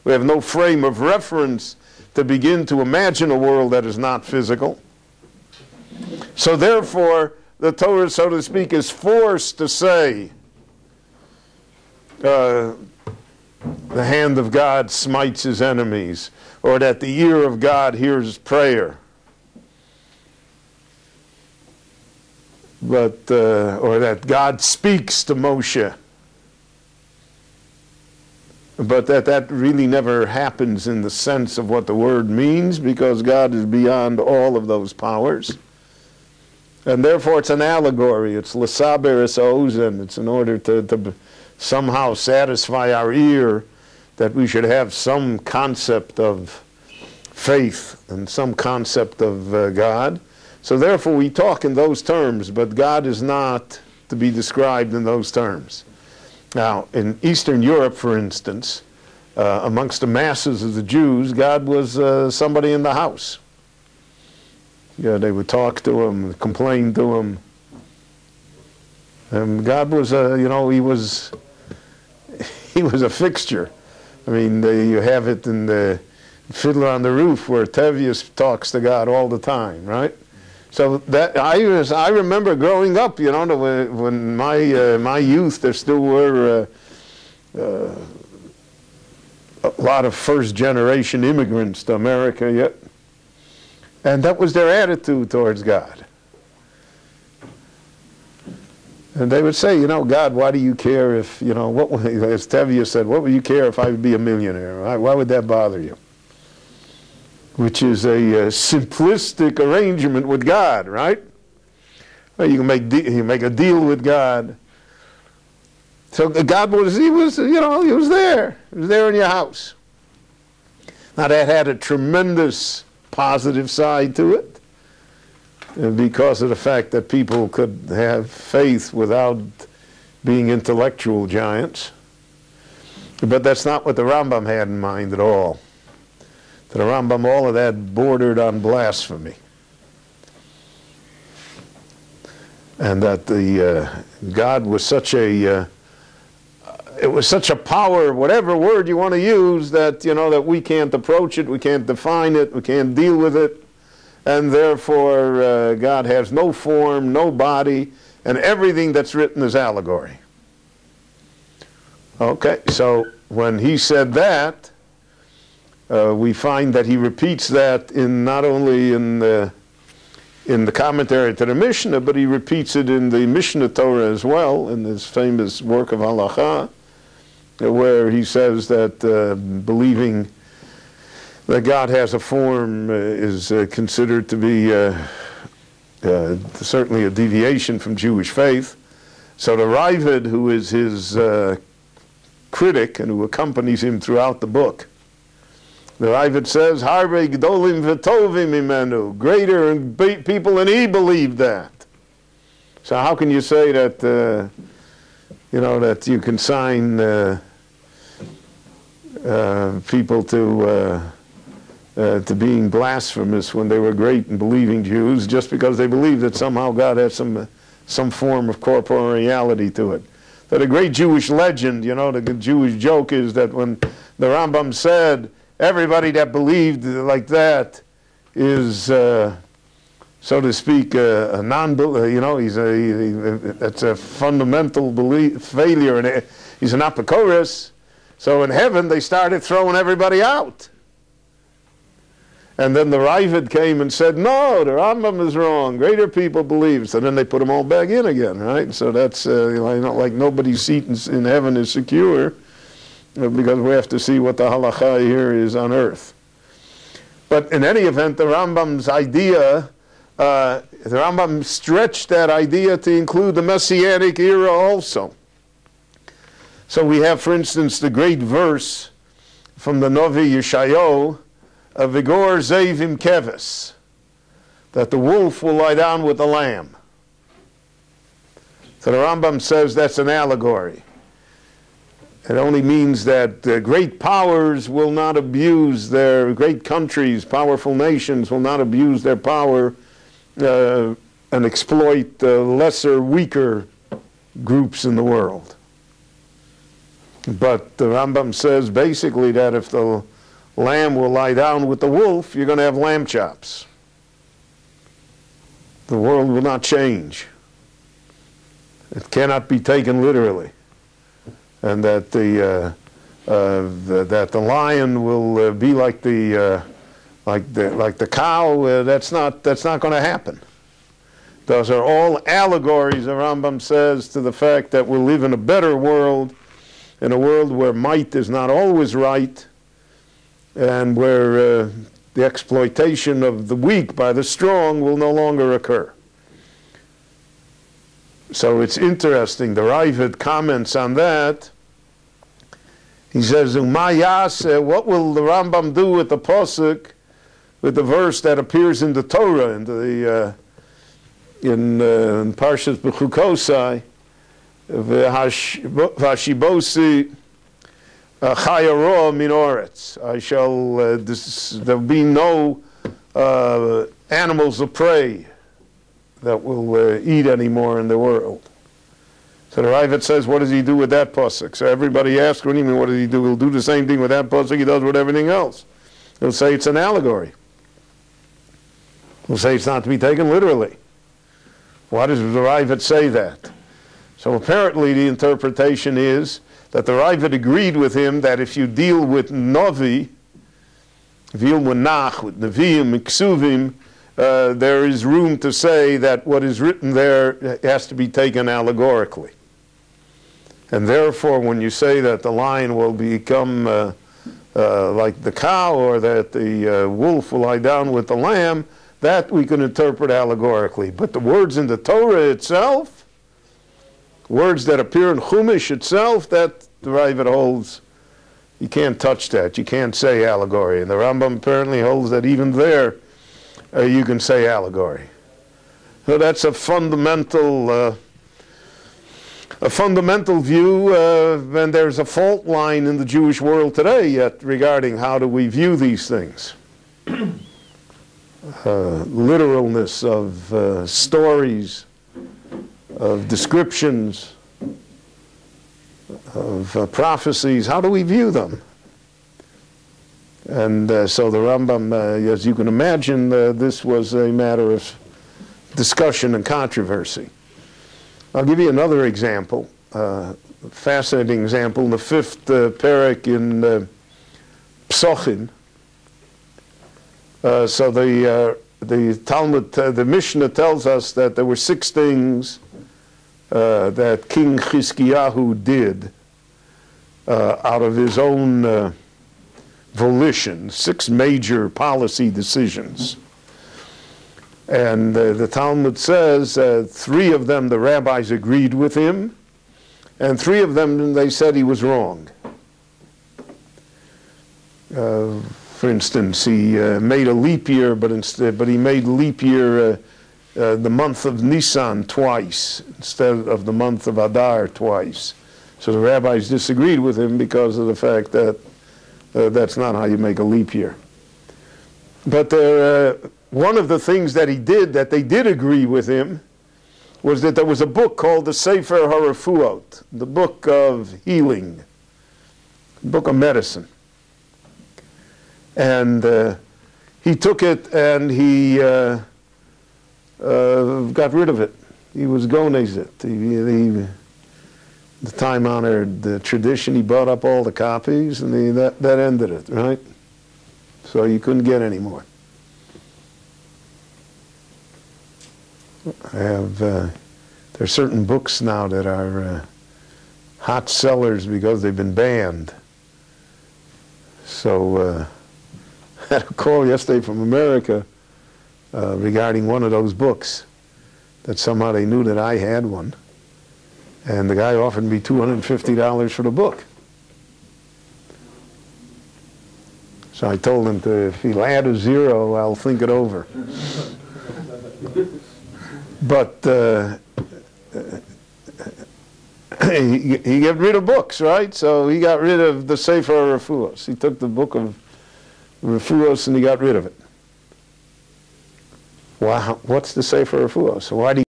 We have no frame of reference to begin to imagine a world that is not physical. So therefore, the Torah, so to speak, is forced to say, the hand of God smites his enemies, or that the ear of God hears prayer. But, or that God speaks to Moshe. But that really never happens in the sense of what the word means, because God is beyond all of those powers. And therefore it's an allegory. It's l'saber es ha'ozen. It's in order to somehow satisfy our ear that we should have some concept of faith and some concept of God. So therefore we talk in those terms, but God is not to be described in those terms. Now, in Eastern Europe, for instance, amongst the masses of the Jews, God was somebody in the house. Yeah, they would talk to him, complain to him. And God was, he was a fixture. I mean, you have it in the Fiddler on the Roof, where Tevius talks to God all the time, right? So that I remember growing up, when my youth, there still were a lot of first-generation immigrants to America yet, and that was their attitude towards God. And they would say, God, why do you care if, as Tevye said, what would you care if I would be a millionaire? Why would that bother you? Which is a simplistic arrangement with God, right? Well, you can make a deal with God. So God was there. He was there in your house. Now that had a tremendous positive side to it, because of the fact that people could have faith without being intellectual giants. But that's not what the Rambam had in mind at all. To the Rambam, all of that bordered on blasphemy. And that God was such a, it was such a power, whatever word you want to use, that, that we can't approach it, we can't define it, we can't deal with it. And therefore, God has no form, no body, and everything that's written is allegory. Okay, so when he said that, we find that he repeats that in not only in the commentary to the Mishnah, but he repeats it in the Mishnah Torah as well, in his famous work of Halacha, where he says that believing that God has a form is considered to be certainly a deviation from Jewish faith. So the Ravid, who is his critic and who accompanies him throughout the book, the Ravid says, "Harbe gdolim v'tovim imenu," greater people than he believed that. So how can you say that that you can sign people to being blasphemous when they were great and believing Jews, just because they believed that somehow God had some form of corporeality to it? That a great Jewish legend, the Jewish joke is that when the Rambam said everybody that believed like that is, so to speak, a non-believer, that's a fundamental failure, and he's an apokorus. So in heaven they started throwing everybody out. And then the Ravid came and said, no, the Rambam is wrong. Greater people believe. So then they put them all back in again, right? So that's like nobody's seat in heaven is secure, because we have to see what the halacha here is on earth. But in any event, the Rambam's idea, the Rambam stretched that idea to include the Messianic era also. So we have, for instance, the great verse from the Novi Yeshayahu, Vigor Zevim Keves, that the wolf will lie down with the lamb. So the Rambam says that's an allegory. It only means that great powers will not abuse their, great countries, powerful nations will not abuse their power and exploit lesser, weaker groups in the world. But the Rambam says basically that if the lamb will lie down with the wolf, you're going to have lamb chops. The world will not change. It cannot be taken literally, and that the lion will be like the cow. That's not going to happen. Those are all allegories, the Rambam says, to the fact that we'll live in a better world, in a world where might is not always right, and where the exploitation of the weak by the strong will no longer occur. So it's interesting. The Ravid comments on that. He says, what will the Rambam do with the pasuk, with the verse that appears in the Torah, in Parshas B'chukosai, Vashibosi Chayaro Minoretz. There'll be no animals of prey that will eat anymore in the world. So the Ravid says, what does he do with that pasuk? So everybody asks, what do you mean, what does he do? He'll do the same thing with that pasuk he does with everything else. He'll say it's an allegory. He'll say it's not to be taken literally. Why does the Ravid say that? So apparently the interpretation is that the Ravid agreed with him that if you deal with Navi, deal with Nach, with Nevi'im, Ksuvim, there is room to say that what is written there has to be taken allegorically. And therefore, when you say that the lion will become like the cow, or that the wolf will lie down with the lamb, that we can interpret allegorically. But the words in the Torah itself, words that appear in Chumash itself, that the Ravid holds, you can't touch that. You can't say allegory. And the Rambam apparently holds that even there, you can say allegory. So that's a fundamental view, and there's a fault line in the Jewish world today yet regarding how do we view these things. Literalness of stories, of descriptions, of prophecies, how do we view them? And so the Rambam, as you can imagine, this was a matter of discussion and controversy. I'll give you another example, fascinating example, in the 5th parak in Psochim. So the Talmud, the Mishna tells us that there were 6 things that King Chizkiyahu did out of his own volition, 6 major policy decisions. And the Talmud says 3 of them the rabbis agreed with him, and 3 of them they said he was wrong. For instance, he made a leap year, but he made leap year the month of Nisan twice instead of the month of Adar twice. So the rabbis disagreed with him because of the fact that that's not how you make a leap year. But one of the things that he did, that they did agree with him, was that there was a book called the Sefer HaRefuot, the book of healing, the book of medicine. And he took it and he got rid of it. He was gonez it. The time-honored tradition, he bought up all the copies, and that ended it, right? So you couldn't get any more. There are certain books now that are hot sellers because they've been banned. So I had a call yesterday from America regarding one of those books, that somehow they knew that I had one. And the guy offered me $250 for the book. So I told him if he'll add a 0, I'll think it over. But he got rid of books, right? So he got rid of the Sefer Refuos. He took the book of Refuos and he got rid of it. Wow, what's the Sefer Refuos? So why do you